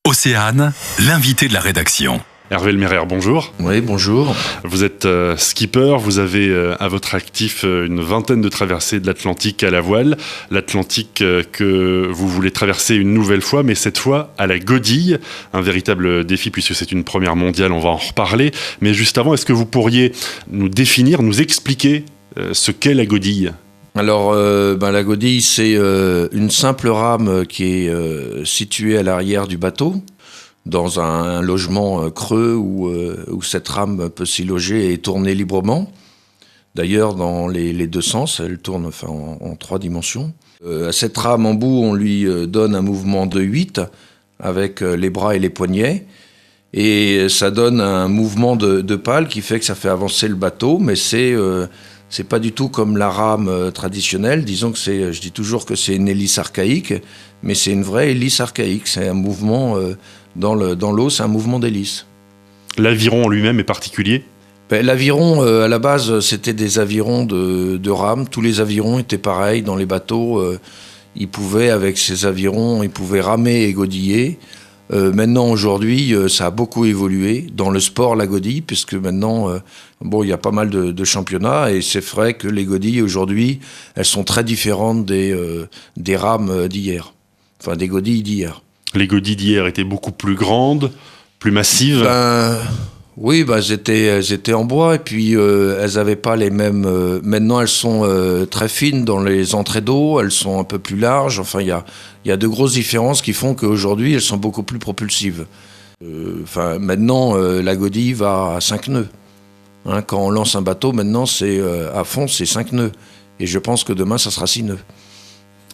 Océane, l'invité de la rédaction. Hervé Lemaire, bonjour. Oui, bonjour. Vous êtes skipper, vous avez à votre actif une vingtaine de traversées de l'Atlantique à la voile. L'Atlantique que vous voulez traverser une nouvelle fois, mais cette fois à la godille. Un véritable défi puisque c'est une première mondiale, on va en reparler. Mais juste avant, est-ce que vous pourriez nous définir, nous expliquer ce qu'est la godille ? Alors, la godille, c'est une simple rame qui est située à l'arrière du bateau, dans un logement creux où cette rame peut s'y loger et tourner librement. D'ailleurs, dans les deux sens, elle tourne en 3 dimensions. À cette rame en bout, on lui donne un mouvement de 8 avec les bras et les poignets. Et ça donne un mouvement de pale qui fait que ça fait avancer le bateau, mais c'est pas du tout comme la rame traditionnelle. Disons que je dis toujours que c'est une hélice archaïque, mais c'est une vraie hélice archaïque. C'est un mouvement dans l'eau, c'est un mouvement d'hélice. L'aviron en lui-même est particulier ? L'aviron, à la base, c'était des avirons de rame. Tous les avirons étaient pareils dans les bateaux. Avec ces avirons, ils pouvaient ramer et godiller. Maintenant, aujourd'hui, ça a beaucoup évolué dans le sport, la godille, puisque maintenant, il y a pas mal de championnats, et c'est vrai que les godilles, aujourd'hui, elles sont très différentes des rames d'hier, enfin des godilles d'hier. Les godilles d'hier étaient beaucoup plus grandes, plus massives. Oui, elles étaient en bois, et puis elles n'avaient pas les mêmes... maintenant, elles sont très fines dans les entrées d'eau, elles sont un peu plus larges. Enfin, il y a de grosses différences qui font qu'aujourd'hui, elles sont beaucoup plus propulsives. Maintenant, la godille va à 5 nœuds. Quand on lance un bateau, maintenant, à fond, c'est 5 nœuds. Et je pense que demain, ça sera 6 nœuds.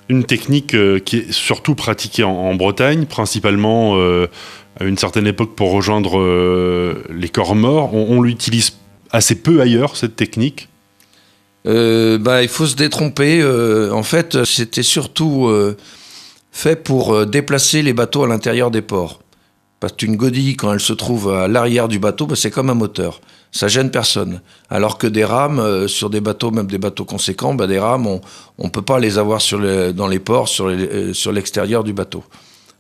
Une technique qui est surtout pratiquée en Bretagne, principalement à une certaine époque pour rejoindre les corps morts. On l'utilise assez peu ailleurs, cette technique. Il faut se détromper. En fait, c'était surtout fait pour déplacer les bateaux à l'intérieur des ports. Parce qu'une godille, quand elle se trouve à l'arrière du bateau, c'est comme un moteur. Ça gêne personne. Alors que des rames, sur des bateaux, même des bateaux conséquents, des rames, on ne peut pas les avoir dans les ports, sur l'extérieur du bateau.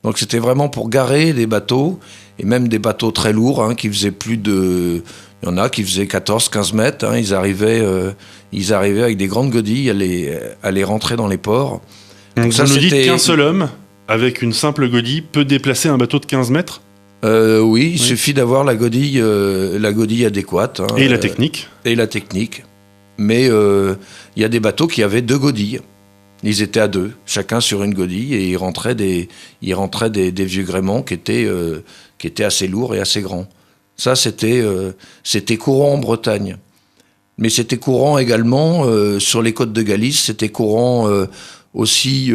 Donc c'était vraiment pour garer des bateaux, et même des bateaux très lourds, qui faisaient il y en a qui faisaient 14-15 mètres. Ils arrivaient avec des grandes godilles à les rentrer dans les ports. Donc ça, vous nous dites qu'un seul homme, avec une simple godille, peut déplacer un bateau de 15 mètres ? Oui, il suffit d'avoir la godille adéquate. Et la technique. Et la technique. Mais il y a des bateaux qui avaient 2 godilles. Ils étaient à 2, chacun sur une godille, et ils rentraient des vieux gréements qui étaient assez lourds et assez grands. Ça, c'était courant en Bretagne. Mais c'était courant également sur les côtes de Galice. C'était courant aussi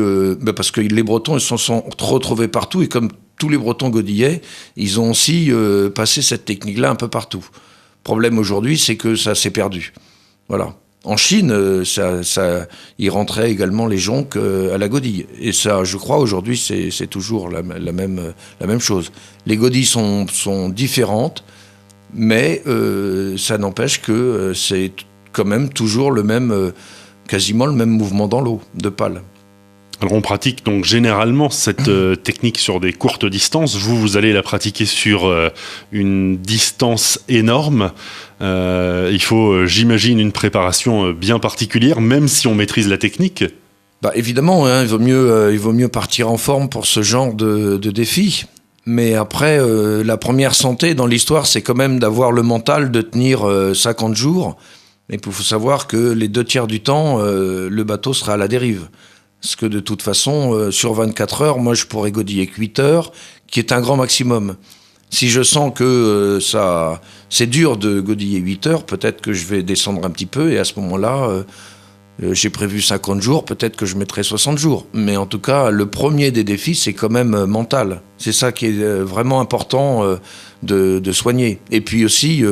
parce que les Bretons, ils se sont retrouvés partout, et comme tous les Bretons godillaient, ils ont aussi passé cette technique-là un peu partout. Le problème aujourd'hui, c'est que ça s'est perdu. Voilà. En Chine, ils rentraient également les jonques à la godille. Et ça, je crois, aujourd'hui, c'est toujours la même chose. Les godilles sont différentes, mais ça n'empêche que c'est quand même toujours quasiment le même mouvement dans l'eau, de pale. Alors on pratique donc généralement cette technique sur des courtes distances. Vous allez la pratiquer sur une distance énorme. Il faut, j'imagine, une préparation bien particulière, même si on maîtrise la technique. Évidemment, il vaut mieux partir en forme pour ce genre de défi. Mais après, la première santé dans l'histoire, c'est quand même d'avoir le mental de tenir 50 jours. Et il faut savoir que les 2/3 du temps, le bateau sera à la dérive. Parce que de toute façon, sur 24 heures, moi je pourrais godiller que 8 heures, qui est un grand maximum. Si je sens que c'est dur de godiller 8 heures, peut-être que je vais descendre un petit peu, et à ce moment-là, j'ai prévu 50 jours, peut-être que je mettrai 60 jours. Mais en tout cas, le premier des défis, c'est quand même mental. C'est ça qui est vraiment important de soigner. Et puis aussi,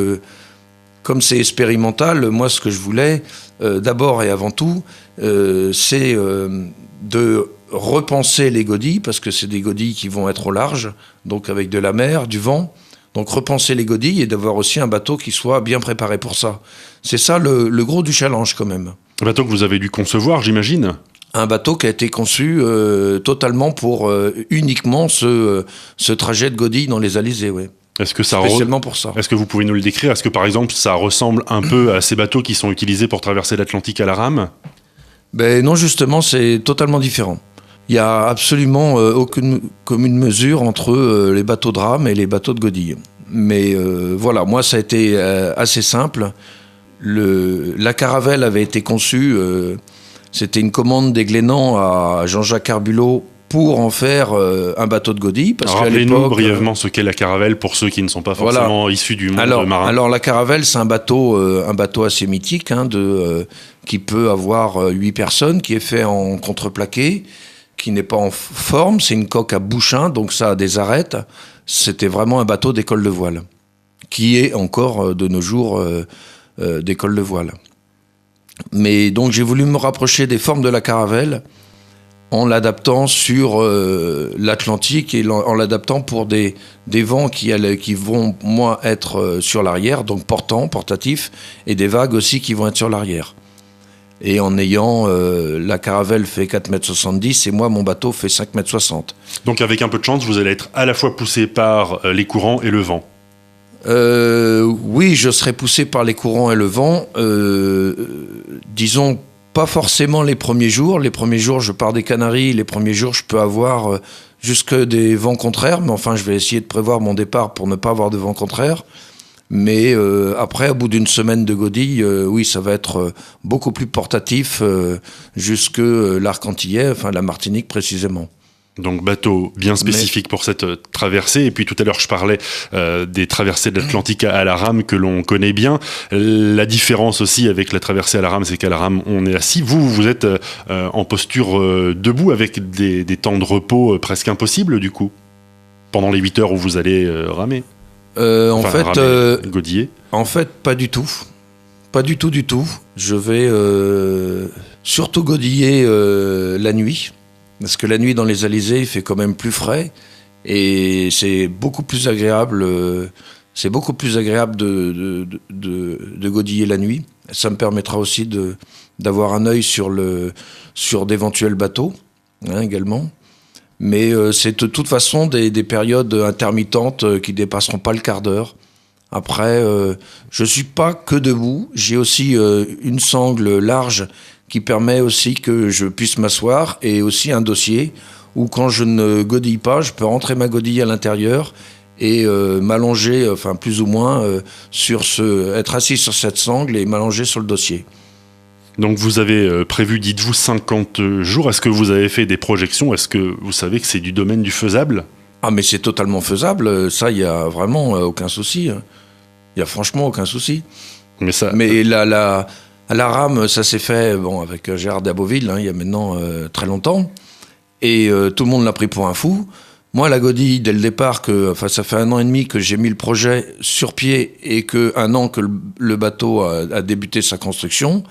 comme c'est expérimental, moi ce que je voulais, d'abord et avant tout, c'est de repenser les godilles, parce que c'est des godilles qui vont être au large, donc avec de la mer, du vent. Donc repenser les godilles et d'avoir aussi un bateau qui soit bien préparé pour ça. C'est ça le gros du challenge quand même. Un bateau que vous avez dû concevoir, j'imagine ? Un bateau qui a été conçu totalement pour uniquement ce trajet de Godille dans les Alizés, oui. Spécialement pour ça. Est-ce que vous pouvez nous le décrire? Est-ce que par exemple ça ressemble un peu à ces bateaux qui sont utilisés pour traverser l'Atlantique à la rame? Ben non, justement, c'est totalement différent. Il n'y a absolument aucune commune mesure entre les bateaux de rame et les bateaux de Godille. Mais voilà, moi ça a été assez simple. La caravelle avait été conçue, c'était une commande des Glénans à Jean-Jacques Herbulot pour en faire un bateau de Godille. Rappelez-nous brièvement ce qu'est la caravelle pour ceux qui ne sont pas forcément issus du monde marin. Alors la caravelle, c'est un bateau assez mythique, qui peut avoir 8 personnes, qui est fait en contreplaqué, qui n'est pas en forme, c'est une coque à bouchin, donc ça a des arêtes. C'était vraiment un bateau d'école de voile, qui est encore de nos jours d'école de voile. Mais donc j'ai voulu me rapprocher des formes de la caravelle en l'adaptant sur l'Atlantique et en l'adaptant pour des vents qui vont moins être sur l'arrière, donc portatifs, et des vagues aussi qui vont être sur l'arrière. Et en ayant, la caravelle fait 4,70 m et moi, mon bateau fait 5,60 m. Donc avec un peu de chance, vous allez être à la fois poussé par les courants et le vent. Oui, je serai poussé par les courants et le vent. Disons, pas forcément les premiers jours. Les premiers jours, je pars des Canaries. Les premiers jours, je peux avoir jusque des vents contraires. Mais enfin, je vais essayer de prévoir mon départ pour ne pas avoir de vent contraire. Mais après, au bout d'une semaine de Godille, oui, ça va être beaucoup plus portatif jusque l'arc antillais, enfin la Martinique précisément. Donc bateau bien spécifique pour cette traversée. Et puis tout à l'heure, je parlais des traversées de l'Atlantique à la rame que l'on connaît bien. La différence aussi avec la traversée à la rame, c'est qu'à la rame, on est assis. Vous êtes en posture debout avec des temps de repos presque impossibles du coup, pendant les 8 heures où vous allez ramer. Godiller. En fait, pas du tout. Pas du tout. Je vais surtout godiller la nuit. Parce que la nuit dans les Alizés, il fait quand même plus frais. Et c'est beaucoup plus agréable. De godiller la nuit. Ça me permettra aussi d'avoir un œil sur d'éventuels bateaux, également. Mais c'est de toute façon des périodes intermittentes qui dépasseront pas le quart d'heure. Après, je suis pas que debout. J'ai aussi une sangle large qui permet aussi que je puisse m'asseoir et aussi un dossier où quand je ne godille pas, je peux rentrer ma godille à l'intérieur et m'allonger, enfin plus ou moins, être assis sur cette sangle et m'allonger sur le dossier. Donc vous avez prévu, dites-vous, 50 jours. Est-ce que vous avez fait des projections? Est-ce que vous savez que c'est du domaine du faisable? Ah mais c'est totalement faisable, ça il n'y a vraiment aucun souci. Il n'y a franchement aucun souci. Mais à la rame, ça s'est fait avec Gérard d'Aboville, il y a maintenant très longtemps. Et tout le monde l'a pris pour un fou. Moi, la godille, dès le départ, ça fait 1 an et demi que j'ai mis le projet sur pied et qu'un an que le bateau a débuté sa construction,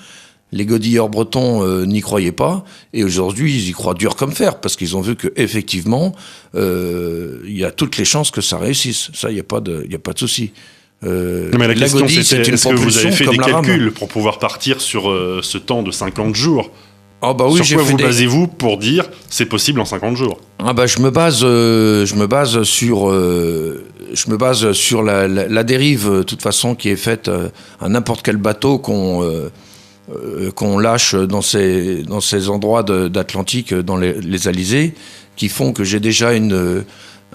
les godilleurs bretons n'y croyaient pas, et aujourd'hui ils y croient dur comme fer, parce qu'ils ont vu qu'effectivement, il y a toutes les chances que ça réussisse. Ça, il n'y a pas de souci. Mais la question c'était, est-ce que vous avez fait des calculs pour pouvoir partir sur ce temps de 50 jours? Ah bah oui, sur quoi vous basez-vous pour dire c'est possible en 50 jours? Ah bah je me base sur la dérive de toute façon qui est faite à n'importe quel bateau qu'on lâche dans ces endroits d'Atlantique, dans les Alizés, qui font que j'ai déjà un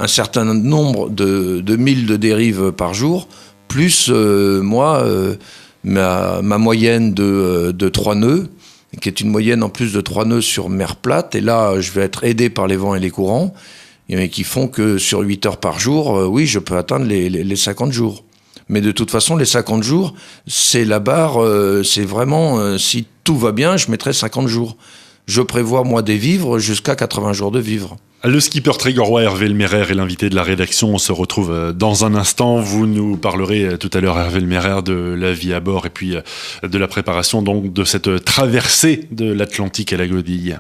certain nombre de milles de dérive par jour, plus ma moyenne de 3 nœuds, qui est une moyenne en plus de 3 nœuds sur mer plate. Et là, je vais être aidé par les vents et les courants, et qui font que sur 8 heures par jour, oui, je peux atteindre les 50 jours. Mais de toute façon, les 50 jours, c'est la barre, c'est vraiment, si tout va bien, je mettrai 50 jours. Je prévois, moi, des vivres jusqu'à 80 jours de vivres. Le skipper Trégorois Hervé Lemaire est l'invité de la rédaction. On se retrouve dans un instant. Vous nous parlerez tout à l'heure, Hervé Lemaire, de la vie à bord et puis de la préparation donc de cette traversée de l'Atlantique à la Godille.